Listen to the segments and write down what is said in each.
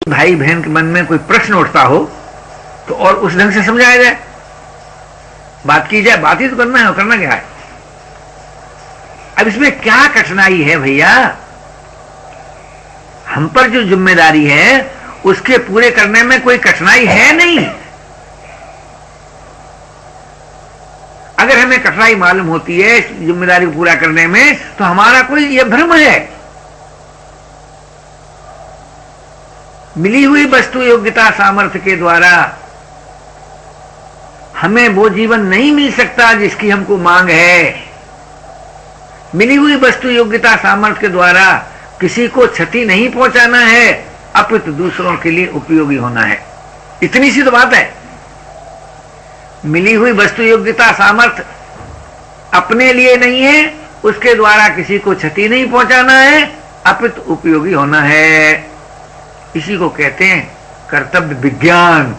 भाई बहन के मन में कोई प्रश्न उठता हो तो और उस ढंग से समझाया जाए, बात की जाए। बात ही तो करना है, और करना क्या है। अब इसमें क्या कठिनाई है भैया? हम पर जो जिम्मेदारी है उसके पूरे करने में कोई कठिनाई है नहीं। अगर हमें कठिनाई मालूम होती है जिम्मेदारी को पूरा करने में, तो हमारा कोई यह भ्रम है। मिली हुई वस्तु योग्यता सामर्थ्य के द्वारा हमें वो जीवन नहीं मिल सकता जिसकी हमको मांग है। मिली हुई वस्तु योग्यता सामर्थ्य के द्वारा किसी को क्षति नहीं पहुंचाना है, अपितु दूसरों के लिए उपयोगी होना है। इतनी सी तो बात है। मिली हुई वस्तु योग्यता सामर्थ्य अपने लिए नहीं है, उसके द्वारा किसी को क्षति नहीं पहुंचाना है, अपितु उपयोगी होना है। इसी को कहते हैं कर्तव्य विज्ञान,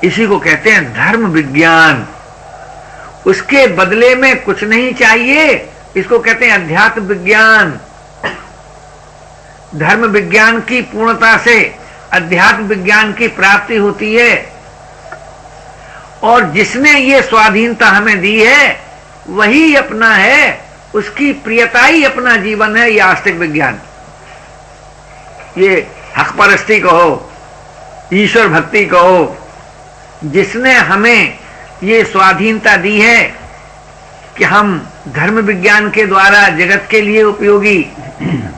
इसी को कहते हैं धर्म विज्ञान। उसके बदले में कुछ नहीं चाहिए, इसको कहते हैं अध्यात्म विज्ञान। धर्म विज्ञान की पूर्णता से अध्यात्म विज्ञान की प्राप्ति होती है। और जिसने ये स्वाधीनता हमें दी है वही अपना है, उसकी प्रियता ही अपना जीवन है। ये आस्तिक विज्ञान, ये हक परस्ती कहो, ईश्वर भक्ति कहो, जिसने हमें ये स्वाधीनता दी है कि हम धर्म विज्ञान के द्वारा जगत के लिए उपयोगी,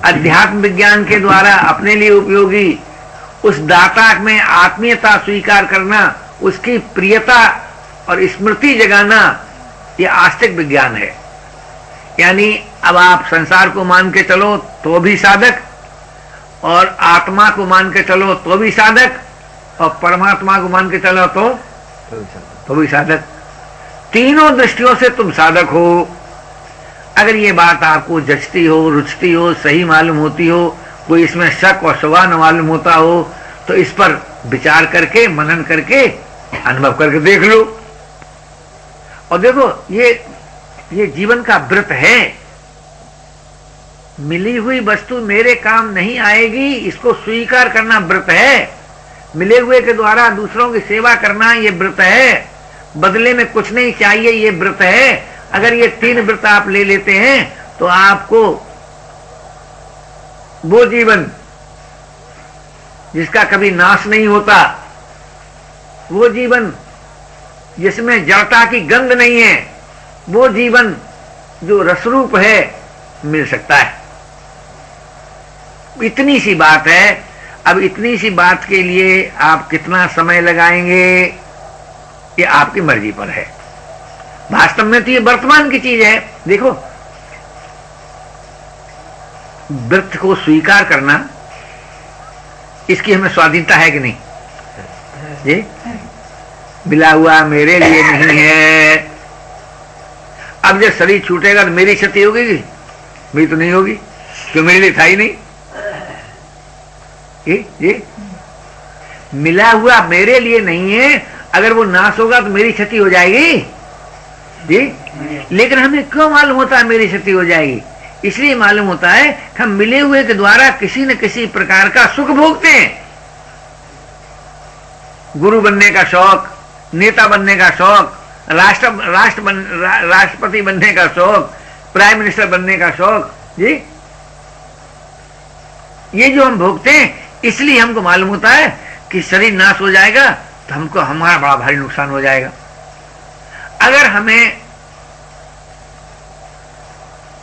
अध्यात्म विज्ञान के द्वारा अपने लिए उपयोगी, उस दाता में आत्मीयता स्वीकार करना, उसकी प्रियता और स्मृति जगाना, ये आस्तिक विज्ञान है। यानी अब आप संसार को मान के चलो तो भी साधक, और आत्मा को मान के चलो तो भी साधक, और परमात्मा को मान के चलो तो भी साधक। तीनों दृष्टियों से तुम साधक हो। अगर ये बात आपको जचती हो, रुचती हो, सही मालूम होती हो, कोई इसमें शक और शुबा न मालूम होता हो, तो इस पर विचार करके, मनन करके, अनुभव करके देख लो। और देखो ये जीवन का व्रत है। मिली हुई वस्तु मेरे काम नहीं आएगी, इसको स्वीकार करना व्रत है। मिले हुए के द्वारा दूसरों की सेवा करना ये व्रत है। बदले में कुछ नहीं चाहिए, ये व्रत है। अगर ये तीन व्रत आप ले लेते हैं तो आपको वो जीवन जिसका कभी नाश नहीं होता, वो जीवन जिसमें जड़ता की गंध नहीं है, वो जीवन जो रसरूप है, मिल सकता है। इतनी सी बात है। अब इतनी सी बात के लिए आप कितना समय लगाएंगे, ये आपकी मर्जी पर है। वास्तव में तो ये वर्तमान की चीज है। देखो, व्रत को स्वीकार करना, इसकी हमें स्वाधीनता है कि नहीं जी? मिला हुआ मेरे लिए नहीं है। अब जब शरीर छूटेगा तो मेरी क्षति होगी, मेरी तो नहीं होगी, क्यों? मेरे लिए था ही नहीं। ये मिला हुआ मेरे लिए नहीं है। अगर वो नाश होगा तो मेरी क्षति हो जाएगी जी। लेकिन हमें क्यों मालूम होता है मेरी क्षति हो जाएगी? इसलिए मालूम होता है कि हम मिले हुए के द्वारा किसी न किसी प्रकार का सुख भोगते हैं। गुरु बनने का शौक, नेता बनने का शौक, राष्ट्रपति बनने का शौक, प्राइम मिनिस्टर बनने का शौक जी, ये जो हम भोगते हैं, इसलिए हमको मालूम होता है कि शरीर नाश हो जाएगा तो हमको हमारा बड़ा भारी नुकसान हो जाएगा। अगर हमें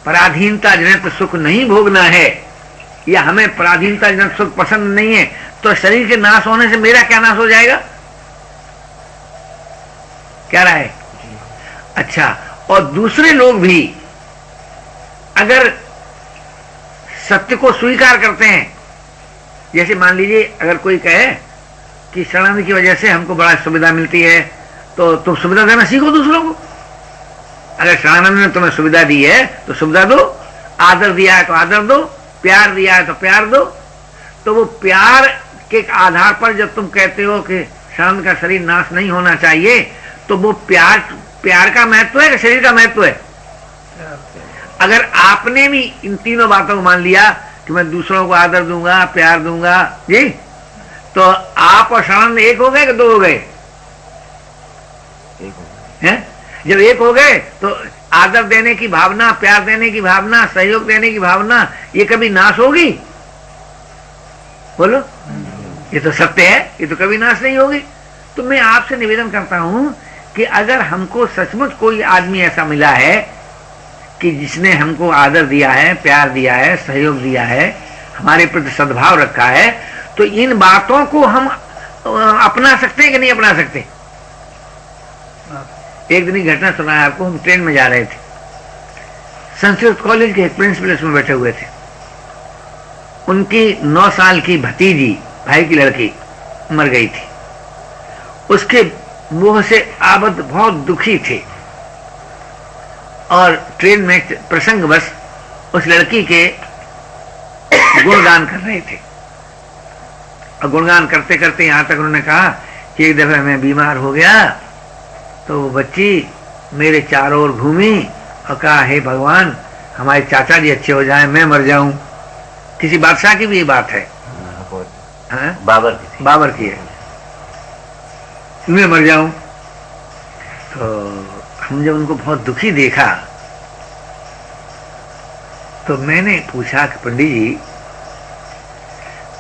पराधीनता जनित सुख नहीं भोगना है, या हमें पराधीनता जनित सुख पसंद नहीं है, तो शरीर के नाश होने से मेरा क्या नाश हो जाएगा? क्या रहा है? अच्छा, और दूसरे लोग भी अगर सत्य को स्वीकार करते हैं, जैसे मान लीजिए अगर कोई कहे कि शरणागति की वजह से हमको बड़ा सुविधा मिलती है, तो तुम सुविधा देना सीखो दूसरों को। अगर शरणागति ने तुम्हें सुविधा दी है तो सुविधा दो, आदर दिया है तो आदर दो, प्यार दिया है तो प्यार दो। तो वो प्यार के आधार पर जब तुम कहते हो कि शरण का शरीर नाश नहीं होना चाहिए, तो वो प्यार का महत्व है कि शरीर का महत्व है? अगर आपने भी इन तीनों बातों को मान लिया कि मैं दूसरों को आदर दूंगा, प्यार दूंगा जी, तो आप और सनंद एक हो गए कि दो हो गए? एक हो गए। हैं? जब एक हो गए तो आदर देने की भावना, प्यार देने की भावना, सहयोग देने की भावना, ये कभी नाश होगी? बोलो, ये तो सत्य है, ये तो कभी नाश नहीं होगी। तो मैं आपसे निवेदन करता हूं कि अगर हमको सचमुच कोई आदमी ऐसा मिला है कि जिसने हमको आदर दिया है, प्यार दिया है, सहयोग दिया है, हमारे प्रति सद्भाव रखा है, तो इन बातों को हम अपना सकते हैं कि नहीं अपना सकते? एक दिन की घटना सुनाया आपको। हम ट्रेन में जा रहे थे, संस्कृत कॉलेज के एक प्रिंसिपल इसमें बैठे हुए थे। उनकी 9 साल की भतीजी, भाई की लड़की, मर गई थी। उसके मुंह से आबद बहुत दुखी थे और ट्रेन में प्रसंगवश उस लड़की के गुणगान कर रहे थे। और गुणगान करते करते यहां तक उन्होंने कहा कि एक दफे मैं बीमार हो गया तो वो बच्ची मेरे चारों ओर घूमी और कहा, हे भगवान, हमारे चाचा जी अच्छे हो जाएं, मैं मर जाऊं। किसी बादशाह की भी ये बात है, हाँ? बाबर की है, मैं मर जाऊं। तो हम जब उनको बहुत दुखी देखा तो मैंने पूछा कि पंडित जी,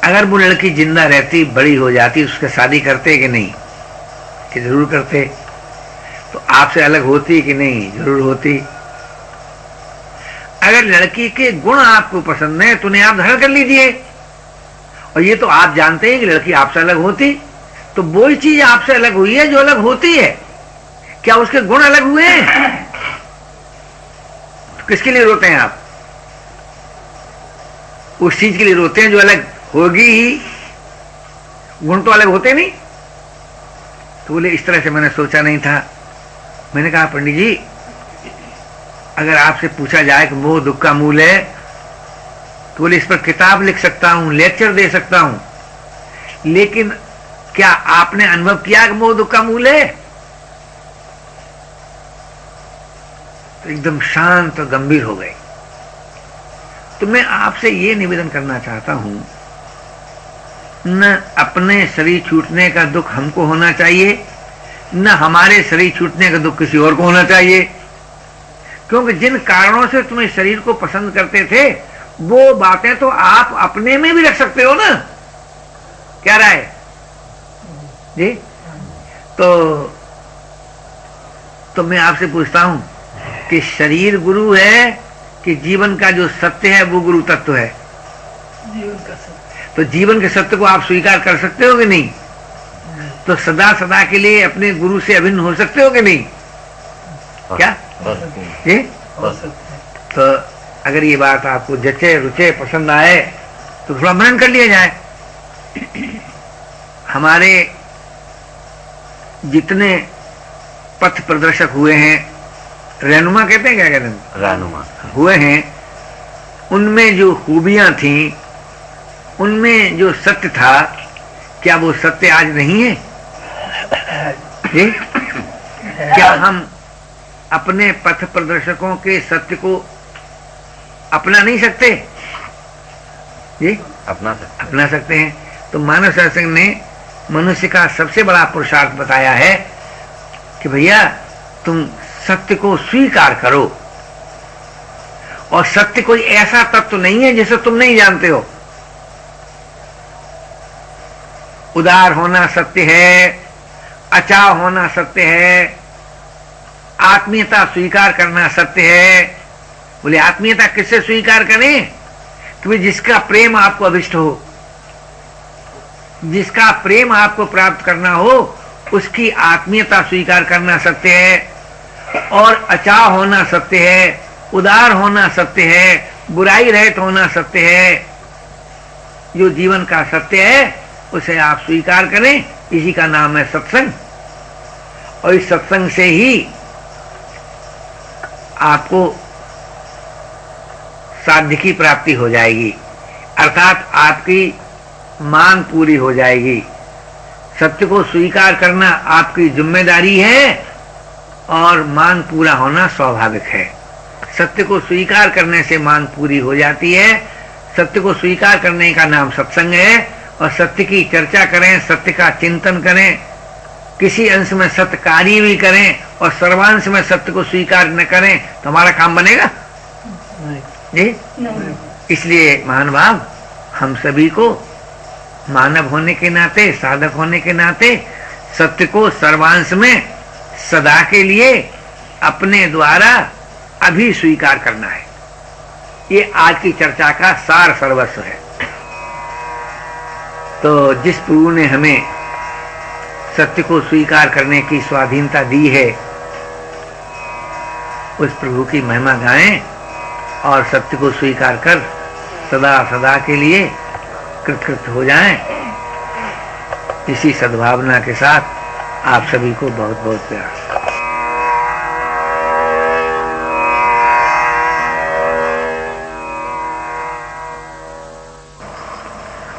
अगर वो लड़की जिंदा रहती, बड़ी हो जाती, उसके शादी करते कि नहीं? कि जरूर करते। तो आपसे अलग होती कि नहीं? जरूर होती। अगर लड़की के गुण आपको पसंद है तो उन्हें आप धारण कर लीजिए। और ये तो आप जानते हैं कि लड़की आपसे अलग होती, तो वही चीज आपसे अलग हुई है जो अलग होती है। क्या उसके गुण अलग हुए हैं? तो किसके लिए रोते हैं आप? उस चीज के लिए रोते हैं जो अलग होगी ही, गुण तो अलग होते नहीं। तो बोले, इस तरह से मैंने सोचा नहीं था। मैंने कहा, पंडित जी, अगर आपसे पूछा जाए कि मोह दुख का मूल है, तो बोले, इस पर किताब लिख सकता हूं, लेक्चर दे सकता हूं, लेकिन क्या आपने अनुभव किया कि मोह दुख का मूल है? तो एकदम शांत और गंभीर हो गए। तो मैं आपसे ये निवेदन करना चाहता हूं, न अपने शरीर छूटने का दुख हमको होना चाहिए, न हमारे शरीर छूटने का दुख किसी और को होना चाहिए। क्योंकि जिन कारणों से तुम इस शरीर को पसंद करते थे, वो बातें तो आप अपने में भी रख सकते हो ना। क्या राय जी? तो मैं आपसे पूछता हूं कि शरीर गुरु है कि जीवन का जो सत्य है वो गुरु तत्व है? जीवन का सत्य। तो जीवन के सत्य को आप स्वीकार कर सकते हो कि नहीं? तो सदा सदा के लिए अपने गुरु से अभिन्न हो सकते हो कि नहीं? क्या ये? तो अगर ये बात आपको जचे, रुचे, पसंद आए तो थोड़ा मनन कर लिया जाए। हमारे जितने पथ प्रदर्शक हुए हैं, रहनुमा कहते हैं, क्या कहते हैं, रहनुमा हुए हैं, उनमें जो खूबियां थी, उनमें जो सत्य था, क्या वो सत्य आज नहीं है? जी? क्या हम अपने पथ प्रदर्शकों के सत्य को अपना नहीं सकते? जी, अपना सकते हैं। तो मानव सत्संग ने मनुष्य का सबसे बड़ा पुरुषार्थ बताया है कि भैया तुम सत्य को स्वीकार करो, और सत्य कोई ऐसा तत्व नहीं है जिसे तुम नहीं जानते हो। उदार होना सत्य है, अचाव होना सत्य है, आत्मीयता स्वीकार करना सत्य है। बोले, आत्मीयता किससे स्वीकार करें? कि जिसका प्रेम आपको अभिष्ट हो, जिसका प्रेम आपको प्राप्त करना हो, उसकी आत्मीयता स्वीकार करना सत्य है। और अचाव होना सत्य है, उदार होना सत्य है, बुराई रहित होना सत्य है। जो जीवन का सत्य है उसे आप स्वीकार करें, इसी का नाम है सत्संग। और इस सत्संग से ही आपको साध्य की प्राप्ति हो जाएगी, अर्थात आपकी मांग पूरी हो जाएगी। सत्य को स्वीकार करना आपकी जिम्मेदारी है और मांग पूरा होना स्वाभाविक है। सत्य को स्वीकार करने से मांग पूरी हो जाती है, सत्य को स्वीकार करने का नाम सत्संग है। और सत्य की चर्चा करें, सत्य का चिंतन करें, किसी अंश में सत्य कार्य भी करें और सर्वांश में सत्य को स्वीकार न करें तो हमारा काम बनेगा जी। इसलिए महानुभाव, हम सभी को मानव होने के नाते, साधक होने के नाते सत्य को सर्वांश में सदा के लिए अपने द्वारा अभी स्वीकार करना है। ये आज की चर्चा का सार सर्वस्व है। तो जिस प्रभु ने हमें सत्य को स्वीकार करने की स्वाधीनता दी है, उस प्रभु की महिमा गाएं और सत्य को स्वीकार कर सदा सदा के लिए कृतकृत हो जाएं। इसी सद्भावना के साथ आप सभी को बहुत बहुत प्यार।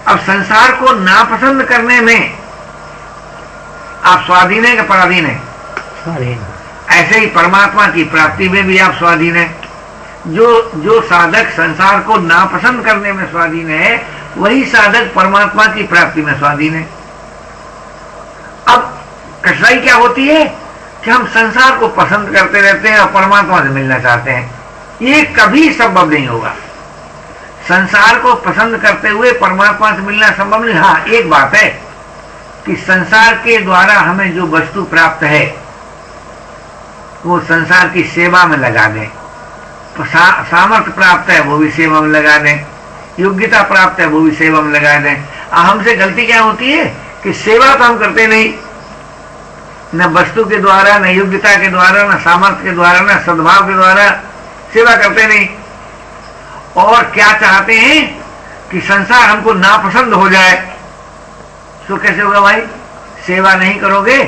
अब संसार को नापसंद करने में आप स्वाधीन है कि पराधीन है? स्वाधीन। ऐसे ही परमात्मा की प्राप्ति में भी आप स्वाधीन है। जो साधक संसार को नापसंद करने में स्वाधीन है, वही साधक परमात्मा की प्राप्ति में स्वाधीन है। अब कठिनाई क्या होती है कि हम संसार को पसंद करते रहते हैं और परमात्मा से मिलना चाहते हैं। ये कभी संभव नहीं होगा। संसार को पसंद करते हुए परमात्मा से मिलना संभव नहीं। हाँ, एक बात है कि संसार के द्वारा हमें जो वस्तु प्राप्त है वो संसार की सेवा में लगा दें। सामर्थ्य प्राप्त है वो भी सेवा में लगा दें, योग्यता प्राप्त है वो भी सेवा में लगा दें। हमसे गलती क्या होती है कि सेवा तो हम करते नहीं, न वस्तु के द्वारा, न योग्यता के द्वारा, न सामर्थ्य के द्वारा, न सद्भाव के द्वारा सेवा करते नहीं। और क्या चाहते हैं कि संसार हमको नापसंद हो जाए। तो कैसे होगा भाई? सेवा नहीं करोगे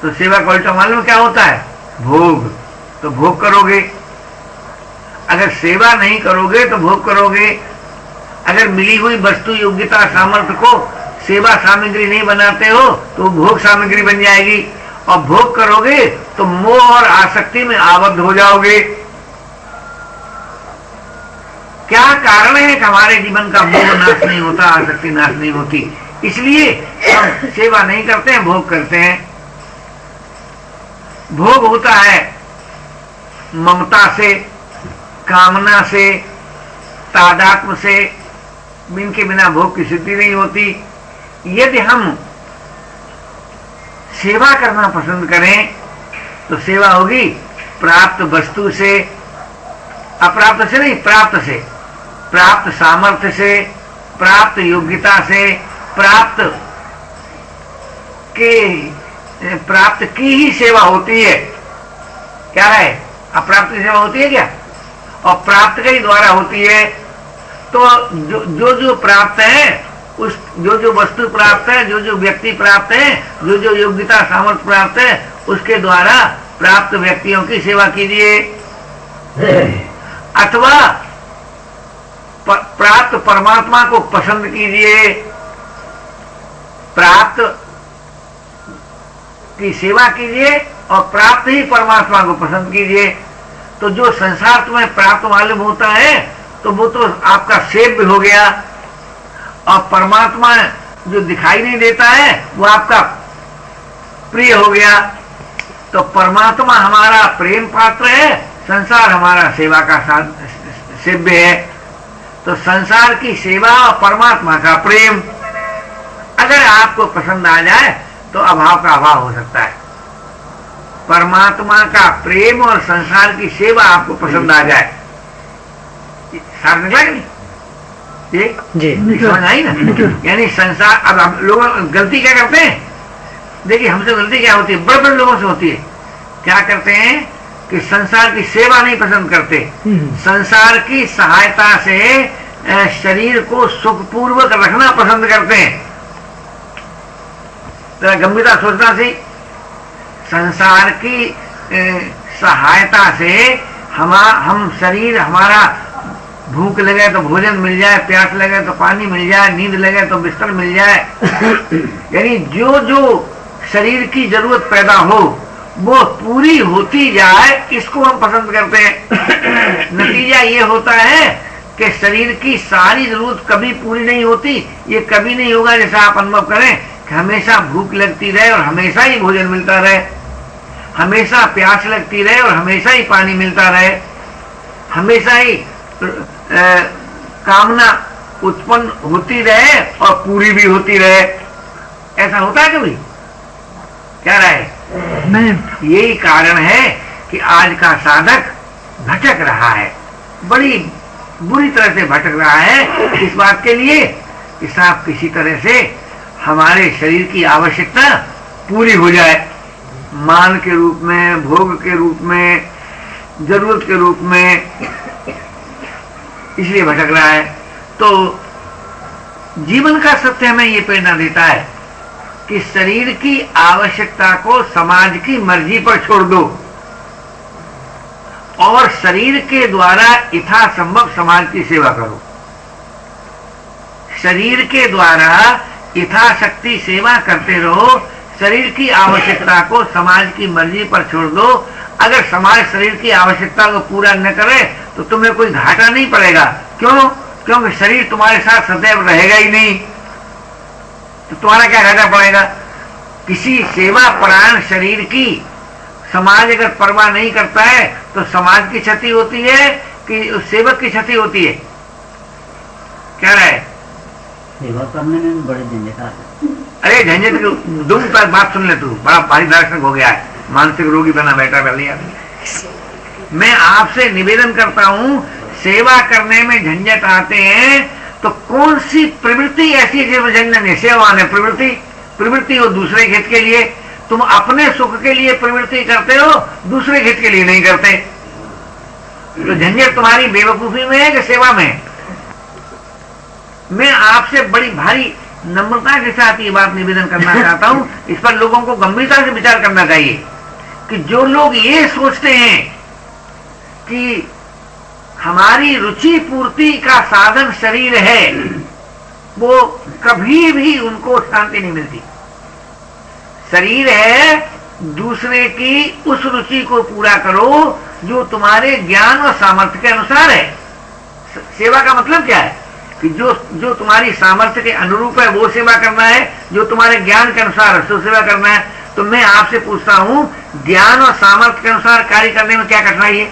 तो सेवा का उल्टा मालूम क्या होता है? भोग। तो भोग करोगे। अगर सेवा नहीं करोगे तो भोग करोगे। अगर मिली हुई वस्तु, योग्यता, सामर्थ्य को सेवा सामग्री नहीं बनाते हो तो भोग सामग्री बन जाएगी। और भोग करोगे तो मोह और आसक्ति में आबद्ध हो जाओगे। क्या कारण है कि हमारे जीवन का मोह नाश नहीं होता, आसक्ति नाश नहीं होती? इसलिए हम सेवा नहीं करते हैं, भोग करते हैं। भोग होता है ममता से, कामना से, तादात्म्य से। इनके बिना भोग की सिद्धि नहीं होती। यदि हम सेवा करना पसंद करें तो सेवा होगी प्राप्त वस्तु से, अप्राप्त से नहीं, प्राप्त से, प्राप्त सामर्थ्य से, प्राप्त योग्यता से, प्राप्त की ही सेवा होती है। क्या है? अप्राप्त की सेवा होती है क्या? और प्राप्त के ही द्वारा होती है। तो जो प्राप्त है, उस जो वस्तु प्राप्त है, जो व्यक्ति प्राप्त है, जो योग्यता सामर्थ्य प्राप्त है, उसके द्वारा प्राप्त व्यक्तियों की सेवा कीजिए। अथवा प्राप्त परमात्मा को पसंद कीजिए। प्राप्त की सेवा कीजिए और प्राप्त ही परमात्मा को पसंद कीजिए। तो जो संसार तुम्हें प्राप्त मालूम होता है तो वो तो आपका सेव्य हो गया, और परमात्मा जो दिखाई नहीं देता है वो आपका प्रिय हो गया। तो परमात्मा हमारा प्रेम पात्र है, संसार हमारा सेवा का सेव्य है। तो संसार की सेवा और परमात्मा का प्रेम अगर आपको पसंद आ जाए तो अभाव का अभाव हो सकता है। परमात्मा का प्रेम और संसार की सेवा आपको पसंद आ जाए, सार निकला कि नहीं? ये समझ आई ना? यानी संसार, अब लोग गलती क्या करते हैं? देखिए, हमसे गलती क्या होती है, बड़े बड़े लोगों से होती है। क्या करते हैं कि संसार की सेवा नहीं पसंद करते, संसार की सहायता से शरीर को सुखपूर्वक रखना पसंद करते हैं। तो गंभीरता सोचना सी, संसार की सहायता से हम शरीर, हमारा भूख लगे तो भोजन मिल जाए, प्यास लगे तो पानी मिल जाए, नींद लगे तो बिस्तर मिल जाए, यानी जो जो शरीर की जरूरत पैदा हो वो पूरी होती जाए, इसको हम पसंद करते हैं। नतीजा ये होता है कि शरीर की सारी जरूरत कभी पूरी नहीं होती। ये कभी नहीं होगा जैसा आप अनुभव करें कि हमेशा भूख लगती रहे और हमेशा ही भोजन मिलता रहे, हमेशा प्यास लगती रहे और हमेशा ही पानी मिलता रहे, हमेशा ही कामना उत्पन्न होती रहे और पूरी भी होती रहे। ऐसा होता है कभी? क्या राय? नहीं। यही कारण है कि आज का साधक भटक रहा है, बड़ी बुरी तरह से भटक रहा है। इस बात के लिए कि साहब किसी तरह से हमारे शरीर की आवश्यकता पूरी हो जाए, मान के रूप में, भोग के रूप में, जरूरत के रूप में, इसलिए भटक रहा है। तो जीवन का सत्य हमें ये प्रेरणा देता है कि शरीर की आवश्यकता को समाज की मर्जी पर छोड़ दो और शरीर के द्वारा यथासंभव समाज की सेवा करो। शरीर के द्वारा यथाशक्ति सेवा करते रहो। शरीर की आवश्यकता को समाज की मर्जी पर छोड़ दो। अगर समाज शरीर की आवश्यकता को पूरा न करे तो तुम्हें कोई घाटा नहीं पड़ेगा। क्यों? क्योंकि शरीर तुम्हारे साथ सदैव रहेगा ही नहीं, तो तुम्हारा क्या घाटा पड़ेगा? किसी सेवा परायण शरीर की समाज अगर परवाह नहीं करता है तो समाज की क्षति होती है कि उस सेवक की क्षति होती है? क्या रहा है? सेवा करने में बड़े झंझट आते। अरे झंझट दुम पर बात सुन ले, तू बड़ा भारी दार्शनिक हो गया है, मानसिक रोगी बना बैठा पहले। मैं आपसे निवेदन करता हूं, सेवा करने में झंझट आते हैं तो कौन सी प्रवृत्ति ऐसी जो झंझट है? सेवान है प्रवृत्ति, प्रवृत्ति हो दूसरे हित के लिए। तुम अपने सुख के लिए प्रवृत्ति करते हो, दूसरे हित के लिए नहीं करते। तो झंझट तुम्हारी बेवकूफी में है कि सेवा में? मैं आपसे बड़ी भारी नम्रता के साथ ये बात निवेदन करना चाहता हूं। इस पर लोगों को गंभीरता से विचार करना चाहिए कि जो लोग ये सोचते हैं कि हमारी रुचि पूर्ति का साधन शरीर है, वो कभी भी उनको शांति नहीं मिलती। शरीर है, दूसरे की उस रुचि को पूरा करो जो तुम्हारे ज्ञान और सामर्थ्य के अनुसार है। सेवा का मतलब क्या है? कि जो तुम्हारी सामर्थ्य के अनुरूप है वो सेवा करना है, जो तुम्हारे ज्ञान के अनुसार है सो सेवा करना है। तो मैं आपसे पूछता हूं, ज्ञान और सामर्थ्य के अनुसार कार्य करने में क्या कठिनाई है?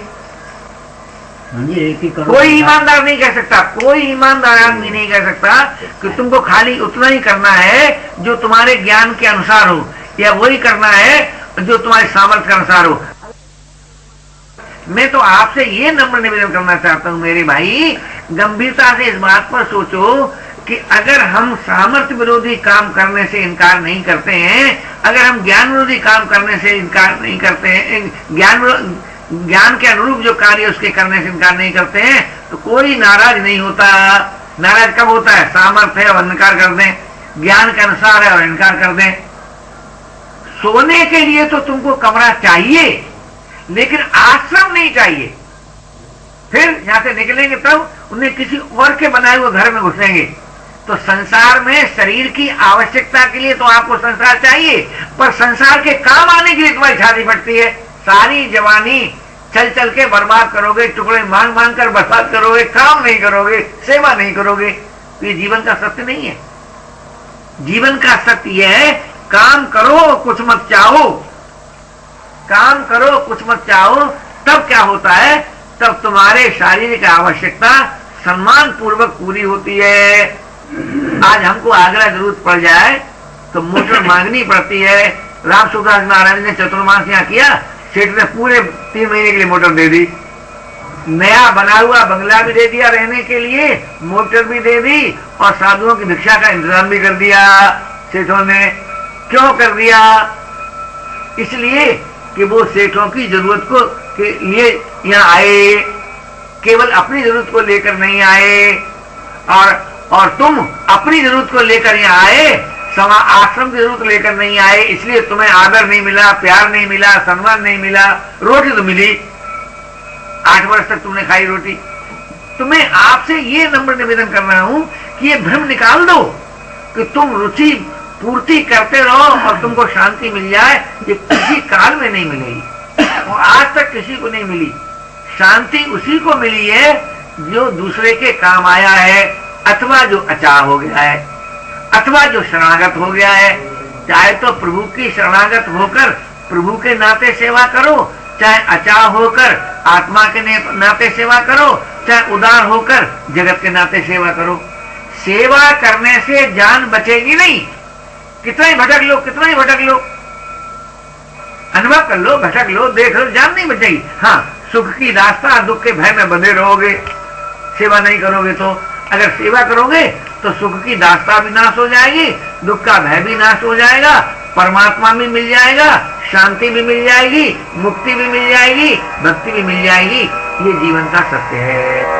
कोई ईमानदार नहीं कह सकता, कोई ईमानदार आदमी नहीं कह सकता कि तुमको खाली उतना ही करना है जो तुम्हारे ज्ञान के अनुसार हो, या वही करना है जो तुम्हारे सामर्थ्य के अनुसार हो। मैं तो आपसे ये नम्र निवेदन करना चाहता हूं मेरे भाई, गंभीरता से इस बात पर सोचो कि अगर हम सामर्थ्य विरोधी काम करने से इनकार नहीं करते हैं, अगर हम ज्ञान विरोधी काम करने से इनकार नहीं करते हैं, ज्ञान के अनुरूप जो कार्य उसके करने से इनकार नहीं करते हैं, तो कोई नाराज नहीं होता। नाराज कब होता है? सामर्थ्य है और इनकार कर दें, ज्ञान के अनुसार है और इनकार कर दें। सोने के लिए तो तुमको कमरा चाहिए, लेकिन आश्रम नहीं चाहिए। फिर यहां से निकलेंगे तब उन्हें किसी और के बनाए हुए घर में घुसेंगे। तो संसार में शरीर की आवश्यकता के लिए तो आपको संसार चाहिए, पर संसार के काम आने के लिए तुम्हारी छाती फटती है। सारी जवानी चल चल के बर्बाद करोगे, टुकड़े मांग मांग कर बर्बाद करोगे, काम नहीं करोगे, सेवा नहीं करोगे, तो ये जीवन का सत्य नहीं है। जीवन का सत्य यह है, काम करो कुछ मत चाहो, काम करो कुछ मत चाहो। तब क्या होता है? तब तुम्हारे शारीरिक आवश्यकता सम्मान पूर्वक पूरी होती है। आज हमको आगरा जरूरत पड़ जाए तो मोटर मांगनी पड़ती है। राम सुखदास नारायण ने चतुर्मास यहाँ किया, सेठ ने पूरे 3 महीने के लिए मोटर दे दी, नया बना हुआ बंगला भी दे दिया रहने के लिए, मोटर भी दे दी और साधुओं की भिक्षा का इंतजाम भी कर दिया सेठों ने। क्यों कर दिया? इसलिए कि वो सेठों की जरूरत को के लिए यहाँ आए, केवल अपनी जरूरत को लेकर नहीं आए। और तुम अपनी जरूरत को लेकर यहाँ आए, आश्रम की जरूरत लेकर नहीं आए। इसलिए तुम्हें आदर नहीं मिला, प्यार नहीं मिला, सम्मान नहीं मिला। रोटी तो मिली, 8 वर्ष तक तुमने खाई रोटी। तो मैं आपसे ये नम्र निवेदन कर रहा हूं कि ये भ्रम निकाल दो कि तुम रुचि पूर्ति करते रहो और तुमको शांति मिल जाए। ये किसी काल में नहीं मिलेगी और आज तक किसी को नहीं मिली। शांति उसी को मिली है जो दूसरे के काम आया है, अथवा जो अचाह हो गया है, अथवा जो शरणागत हो गया है, चाहे तो प्रभु की शरणागत होकर प्रभु के नाते सेवा करो, चाहे अचाह होकर आत्मा के नाते सेवा करो, चाहे उदार होकर जगत के नाते सेवा करो। सेवा करने से जान बचेगी नहीं। कितना ही भटक लो, कितना ही भटक लो, अनुभव कर लो, भटक लो, देख लो, जान नहीं बचेगी। हाँ, सुख की दास्ता दुख के भय में बंधे रहोगे सेवा नहीं करोगे तो। अगर सेवा करोगे तो सुख की दास्ता भी नाश हो जाएगी, दुख का भय भी नाश हो जाएगा, परमात्मा भी मिल जाएगा, शांति भी मिल जाएगी, मुक्ति भी मिल जाएगी, भक्ति भी मिल जाएगी। ये जीवन का सत्य है।